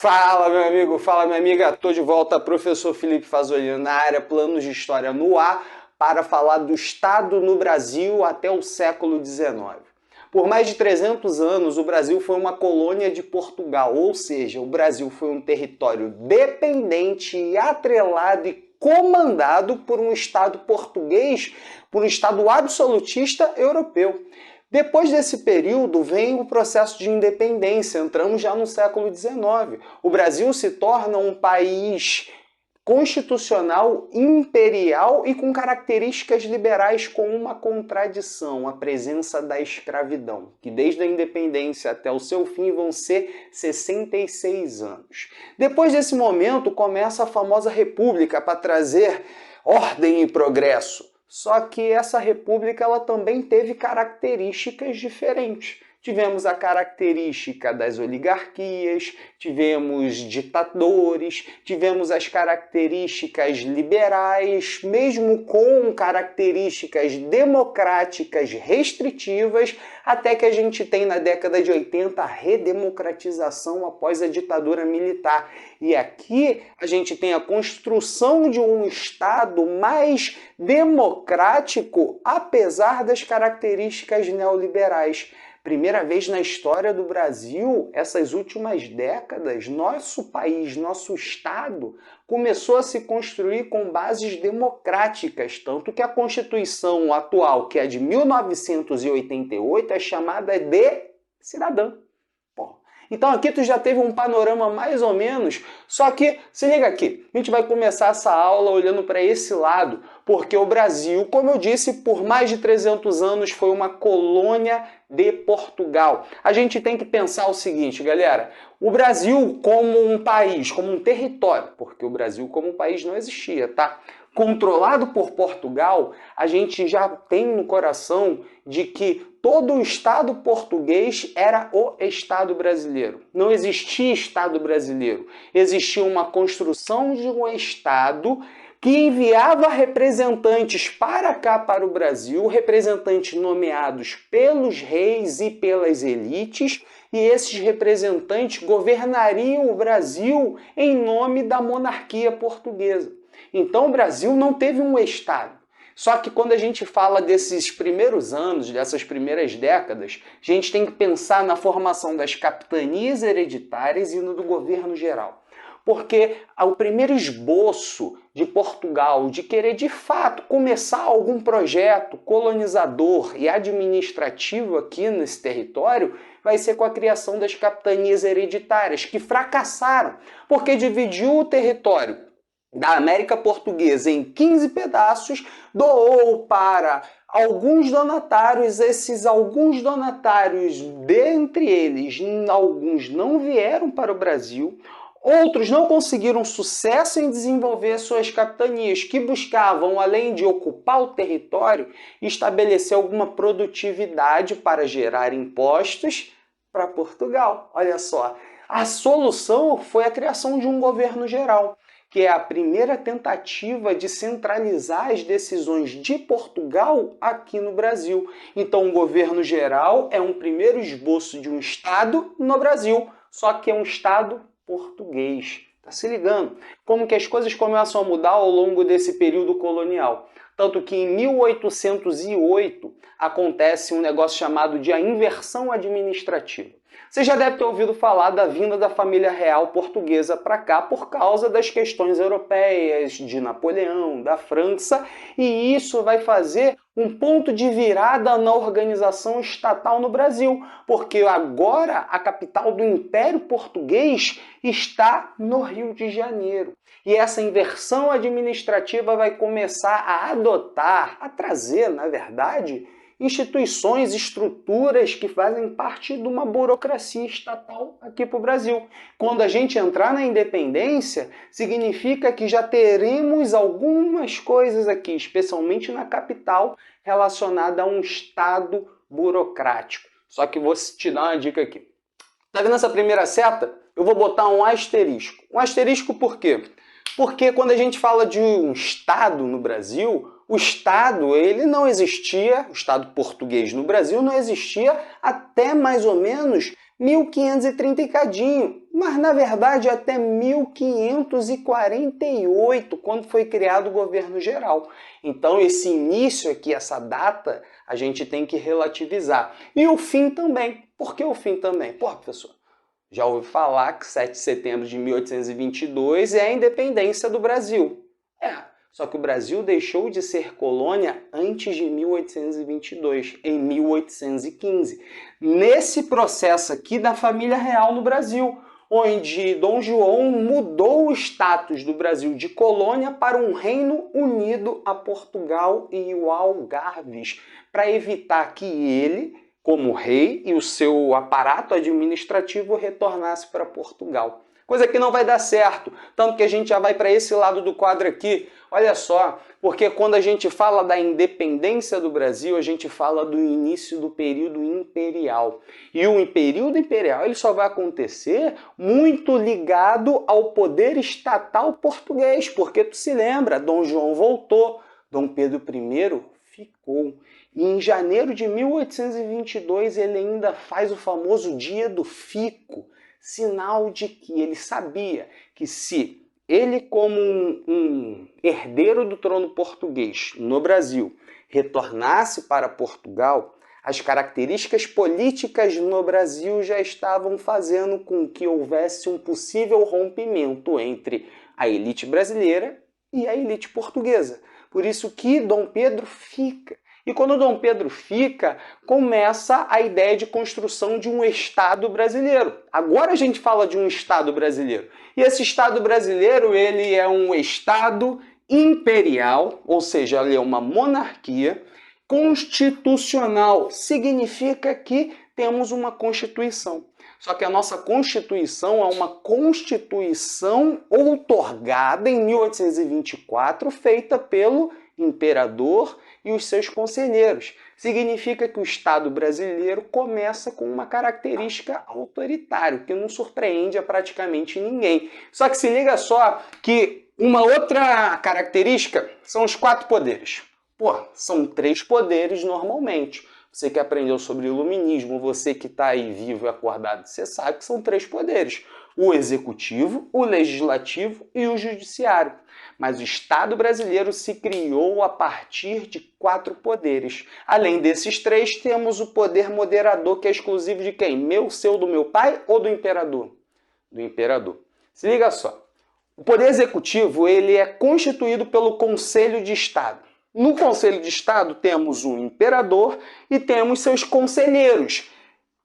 Fala, meu amigo, fala, minha amiga. Tô de volta, professor Felipe Fazolino, na área Planos de História no ar, para falar do Estado no Brasil até o século XIX. Por mais de 300 anos, o Brasil foi uma colônia de Portugal, ou seja, o Brasil foi um território dependente e atrelado e comandado por um Estado português, por um Estado absolutista europeu. Depois desse período vem o processo de independência, entramos já no século XIX. O Brasil se torna um país constitucional, imperial e com características liberais, com uma contradição: a presença da escravidão, que desde a independência até o seu fim vão ser 66 anos. Depois desse momento começa a famosa República para trazer ordem e progresso. Só que essa república ela também teve características diferentes. Tivemos a característica das oligarquias, tivemos ditadores, tivemos as características liberais, mesmo com características democráticas restritivas, até que a gente tem na década de 80 a redemocratização após a ditadura militar. E aqui a gente tem a construção de um Estado mais democrático, apesar das características neoliberais. Primeira vez na história do Brasil, essas últimas décadas, nosso país, nosso Estado, começou a se construir com bases democráticas, tanto que a Constituição atual, que é de 1988, é chamada de cidadã. Então aqui tu já teve um panorama mais ou menos, só que se liga aqui, a gente vai começar essa aula olhando para esse lado, porque o Brasil, como eu disse, por mais de 300 anos foi uma colônia de Portugal. A gente tem que pensar o seguinte, galera: o Brasil como um país, como um território, porque o Brasil como um país não existia, tá? Controlado por Portugal, a gente já tem no coração de que todo o Estado português era o Estado brasileiro. Não existia Estado brasileiro. Existia uma construção de um Estado que enviava representantes para cá, para o Brasil, representantes nomeados pelos reis e pelas elites, e esses representantes governariam o Brasil em nome da monarquia portuguesa. Então o Brasil não teve um Estado. Só que quando a gente fala desses primeiros anos, dessas primeiras décadas, a gente tem que pensar na formação das capitanias hereditárias e no do governo geral. Porque o primeiro esboço de Portugal de querer de fato começar algum projeto colonizador e administrativo aqui nesse território vai ser com a criação das capitanias hereditárias, que fracassaram, porque dividiu o território da América Portuguesa em 15 pedaços, doou para alguns donatários. Esses alguns donatários, dentre eles, alguns não vieram para o Brasil, outros não conseguiram sucesso em desenvolver suas capitanias, que buscavam, além de ocupar o território, estabelecer alguma produtividade para gerar impostos para Portugal. Olha só, a solução foi a criação de um governo geral, que é a primeira tentativa de centralizar as decisões de Portugal aqui no Brasil. Então, o governo geral é um primeiro esboço de um Estado no Brasil, só que é um Estado português. Tá se ligando? Como que as coisas começam a mudar ao longo desse período colonial. Tanto que em 1808 acontece um negócio chamado de a inversão administrativa. Você já deve ter ouvido falar da vinda da família real portuguesa para cá por causa das questões europeias, de Napoleão, da França, e isso vai fazer um ponto de virada na organização estatal no Brasil, porque agora a capital do Império Português está no Rio de Janeiro. E essa inversão administrativa vai começar a adotar, a trazer, na verdade, instituições, estruturas que fazem parte de uma burocracia estatal aqui para o Brasil. Quando a gente entrar na independência, significa que já teremos algumas coisas aqui, especialmente na capital, relacionada a um Estado burocrático. Só que vou te dar uma dica aqui. Tá vendo essa primeira seta? Eu vou botar um asterisco. Um asterisco por quê? Porque quando a gente fala de um Estado no Brasil, o Estado, ele não existia, o Estado português no Brasil não existia até mais ou menos 1530 e cadinho, mas na verdade até 1548, quando foi criado o governo geral. Então esse início aqui, essa data, a gente tem que relativizar. E o fim também. Por que o fim também? Pô, professor, já ouvi falar que 7 de setembro de 1822 é a independência do Brasil. Só que o Brasil deixou de ser colônia antes de 1822, em 1815. Nesse processo aqui da família real no Brasil, onde Dom João mudou o status do Brasil de colônia para um reino unido a Portugal e o Algarves, para evitar que ele, como rei, e o seu aparato administrativo retornasse para Portugal. Coisa que não vai dar certo, tanto que a gente já vai para esse lado do quadro aqui. Olha só, porque quando a gente fala da independência do Brasil, a gente fala do início do período imperial. E o período imperial ele só vai acontecer muito ligado ao poder estatal português, porque tu se lembra, Dom João voltou, Dom Pedro I ficou. E em janeiro de 1822 ele ainda faz o famoso Dia do Fico, sinal de que ele sabia que se ele, como um herdeiro do trono português no Brasil, retornasse para Portugal, as características políticas no Brasil já estavam fazendo com que houvesse um possível rompimento entre a elite brasileira e a elite portuguesa. Por isso que Dom Pedro fica. E quando Dom Pedro fica, começa a ideia de construção de um Estado brasileiro. Agora a gente fala de um Estado brasileiro. E esse Estado brasileiro, ele é um Estado imperial, ou seja, ele é uma monarquia constitucional. Significa que temos uma Constituição. Só que a nossa Constituição é uma Constituição outorgada em 1824, feita pelo imperador e os seus conselheiros. Significa que o Estado brasileiro começa com uma característica autoritária, que não surpreende a praticamente ninguém. Só que se liga só que uma outra característica são os 4 poderes. Pô, são 3 poderes normalmente. Você que aprendeu sobre iluminismo, você que está aí vivo e acordado, você sabe que são 3 poderes. O executivo, o legislativo e o judiciário. Mas o Estado brasileiro se criou a partir de 4 poderes. Além desses 3, temos o poder moderador, que é exclusivo de quem? Meu, seu, do meu pai ou do imperador? Do imperador. Se liga só. O poder executivo ele é constituído pelo Conselho de Estado. No Conselho de Estado temos o imperador e temos seus conselheiros,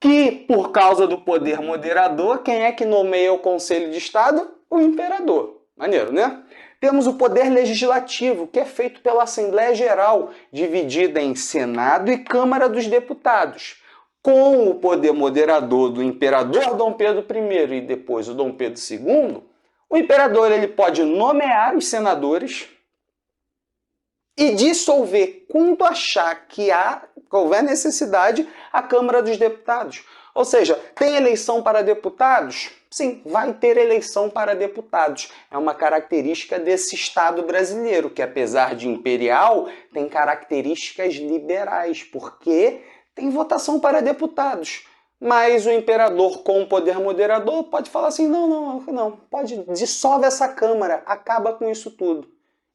que, por causa do poder moderador, quem é que nomeia o Conselho de Estado? O imperador. Maneiro, né? Temos o poder legislativo, que é feito pela Assembleia Geral, dividida em Senado e Câmara dos Deputados. Com o poder moderador do imperador Dom Pedro I e depois o Dom Pedro II, o imperador ele pode nomear os senadores e dissolver, quando achar que houver necessidade, a Câmara dos Deputados. Ou seja, tem eleição para deputados? Sim, vai ter eleição para deputados. É uma característica desse Estado brasileiro, que apesar de imperial, tem características liberais, porque tem votação para deputados. Mas o imperador, com o poder moderador, pode falar assim, não, pode, dissolve essa Câmara, acaba com isso tudo.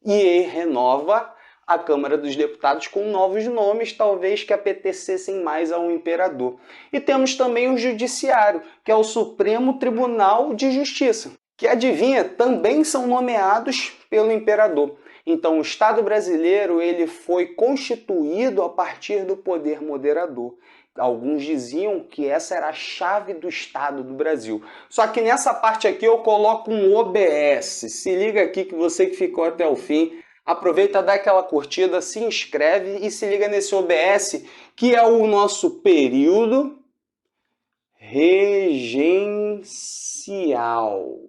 E renova a Câmara dos Deputados com novos nomes, talvez que apetecessem mais ao imperador. E temos também o Judiciário, que é o Supremo Tribunal de Justiça, que, adivinha, também são nomeados pelo imperador. Então, o Estado brasileiro ele foi constituído a partir do poder moderador. Alguns diziam que essa era a chave do Estado do Brasil. Só que nessa parte aqui eu coloco um OBS. Se liga aqui que você que ficou até o fim, aproveita, dá aquela curtida, se inscreve e se liga nesse OBS, que é o nosso período regencial.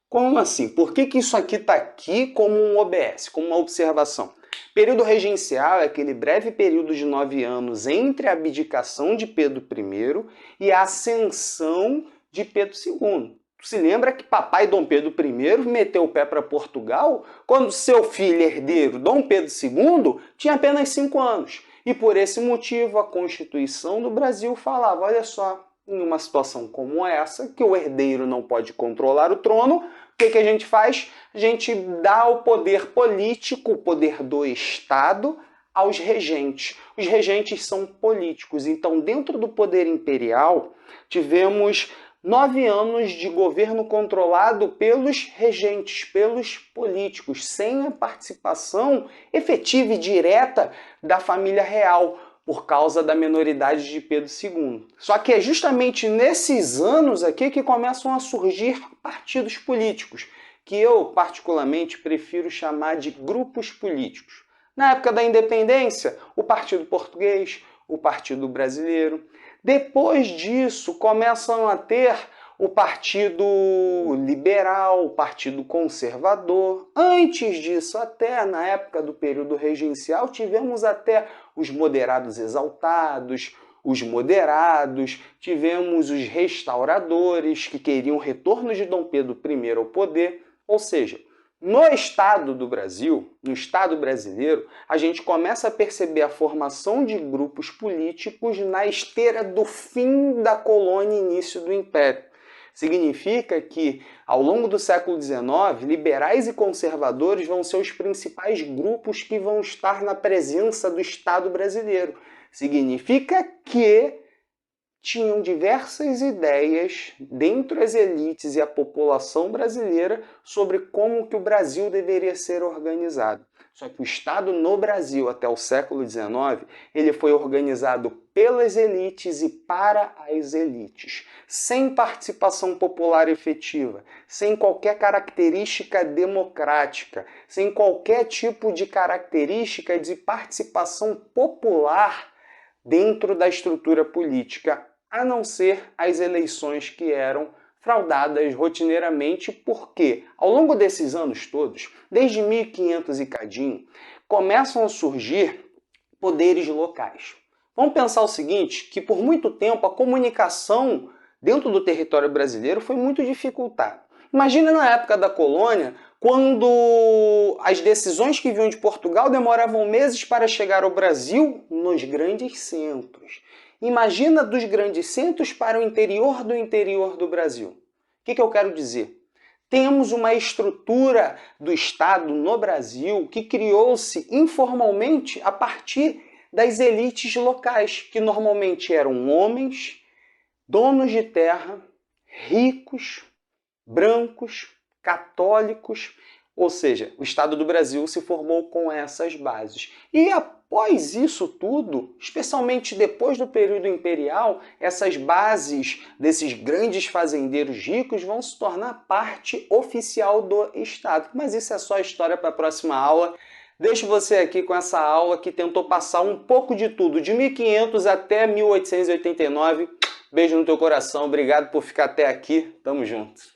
Como assim? Por que isso aqui está aqui como um OBS, como uma observação? Período regencial é aquele breve período de 9 anos entre a abdicação de Pedro I e a ascensão de Pedro II. Se lembra que papai Dom Pedro I meteu o pé para Portugal quando seu filho herdeiro, Dom Pedro II, tinha apenas 5 anos. E por esse motivo a Constituição do Brasil falava, olha só, em uma situação como essa, que o herdeiro não pode controlar o trono, o que a gente faz? A gente dá o poder político, o poder do Estado, aos regentes. Os regentes são políticos, então dentro do poder imperial tivemos 9 anos de governo controlado pelos regentes, pelos políticos, sem a participação efetiva e direta da família real, por causa da minoridade de Pedro II. Só que é justamente nesses anos aqui que começam a surgir partidos políticos, que eu particularmente prefiro chamar de grupos políticos. Na época da independência, o Partido Português, o Partido Brasileiro. Depois disso, começam a ter o Partido Liberal, o Partido Conservador. Antes disso, até na época do período regencial, tivemos até os moderados exaltados, os moderados, tivemos os restauradores, que queriam o retorno de Dom Pedro I ao poder. Ou seja, no Estado do Brasil, no Estado brasileiro, a gente começa a perceber a formação de grupos políticos na esteira do fim da colônia e início do Império. Significa que, ao longo do século XIX, liberais e conservadores vão ser os principais grupos que vão estar na presença do Estado brasileiro. Significa que tinham diversas ideias dentro das elites e a população brasileira sobre como que o Brasil deveria ser organizado. Só que o Estado no Brasil, até o século XIX, ele foi organizado pelas elites e para as elites, sem participação popular efetiva, sem qualquer característica democrática, sem qualquer tipo de característica de participação popular dentro da estrutura política, a não ser as eleições que eram fraudadas rotineiramente, porque ao longo desses anos todos, desde 1500 e cadinho, começam a surgir poderes locais. Vamos pensar o seguinte, que por muito tempo a comunicação dentro do território brasileiro foi muito dificultada. Imagina na época da colônia, quando as decisões que vinham de Portugal demoravam meses para chegar ao Brasil nos grandes centros. Imagina dos grandes centros para o interior do Brasil. O que eu quero dizer? Temos uma estrutura do Estado no Brasil que criou-se informalmente a partir das elites locais, que normalmente eram homens, donos de terra, ricos, brancos, católicos, ou seja, o Estado do Brasil se formou com essas bases. E após isso tudo, especialmente depois do período imperial, essas bases desses grandes fazendeiros ricos vão se tornar parte oficial do Estado. Mas isso é só história para a próxima aula. Deixo você aqui com essa aula que tentou passar um pouco de tudo, de 1500 até 1889. Beijo no teu coração, obrigado por ficar até aqui, tamo junto.